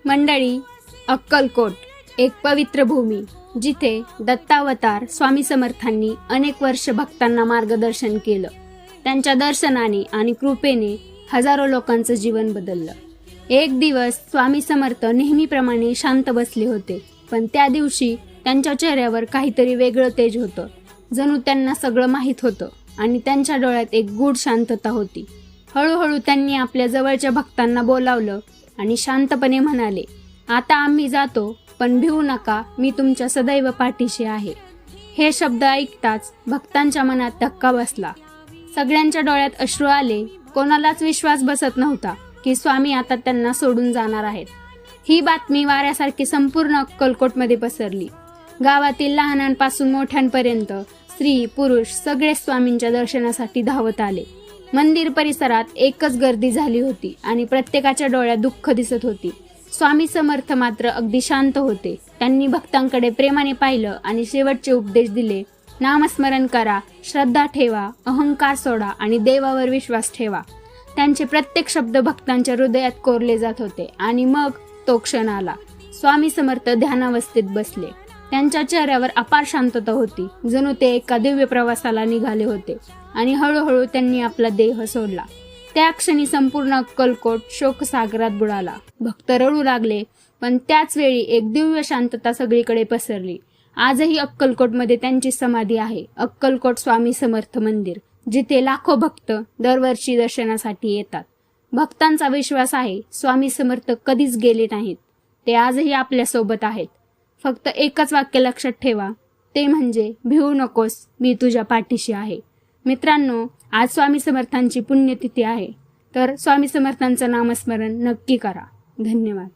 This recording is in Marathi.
मंडळी, अक्कलकोट एक पवित्र भूमी, जिथे दत्तावतार स्वामी समर्थांनी अनेक वर्ष भक्तांना मार्गदर्शन केलं. त्यांच्या दर्शनाने आणि कृपेने हजारो लोकांचं जीवन बदललं. एक दिवस स्वामी समर्थ नेहमीप्रमाणे शांत बसले होते, पण त्या दिवशी त्यांच्या चेहऱ्यावर काहीतरी वेगळं तेज होतं. जणू त्यांना सगळं माहीत होतं आणि त्यांच्या डोळ्यात एक गूढ शांतता होती. हळूहळू त्यांनी आपल्या जवळच्या भक्तांना बोलावलं आणि शांतपणे म्हणाले, आता आम्ही जातो, पण भिवू नका, मी तुमच्या सदैव पाठीशी आहे. हे शब्द ऐकताच भक्तांच्या मनात धक्का बसला. सगळ्यांच्या डोळ्यात अश्रू आले. कोणालाच विश्वास बसत नव्हता की स्वामी आता त्यांना सोडून जाणार आहेत. ही बातमी वाऱ्यासारखी संपूर्ण अक्कलकोटमध्ये पसरली. गावातील लहानांपासून मोठ्यांपर्यंत स्त्री पुरुष सगळे स्वामींच्या दर्शनासाठी धावत आले. मंदिर परिसरात एकच गर्दी झाली होती आणि प्रत्येकाच्या डोळ्यात दुःख दिसत होती. स्वामी समर्थ मात्र अगदी शांत होते. त्यांनी भक्तांकडे प्रेमाने पाहिलं आणि शेवटचे उपदेश दिले. नामस्मरण करा, श्रद्धा ठेवा, अहंकार सोडा आणि देवावर विश्वास ठेवा. त्यांचे प्रत्येक शब्द भक्तांच्या हृदयात कोरले जात होते. आणि मग तो क्षण आला. स्वामी समर्थ ध्यानावस्थेत बसले. त्यांच्या चेहऱ्यावर अपार शांतता होती, जणू ते एका दिव्य प्रवासाला निघाले होते. आणि हळूहळू त्यांनी आपला देह सोडला. त्या क्षणी संपूर्ण अक्कलकोट शोकसागरात बुडाला. भक्त रडू लागले, पण त्याच वेळी एक दिव्य शांतता सगळीकडे पसरली. आजही अक्कलकोटमध्ये त्यांची समाधी आहे, अक्कलकोट स्वामी समर्थ मंदिर, जिथे लाखो भक्त दरवर्षी दर्शनासाठी येतात. भक्तांचा विश्वास आहे, स्वामी समर्थ कधीच गेले नाहीत. ते आजही आपल्या सोबत आहेत. फक्त एकच वाक्य लक्षात ठेवा, ते म्हणजे भिवू नकोस, मी तुझ्या पाठीशी आहे. मित्रांनो, आज स्वामी समर्थांची पुण्यतिथी आहे, तर स्वामी समर्थांचं नामस्मरण नक्की करा. धन्यवाद.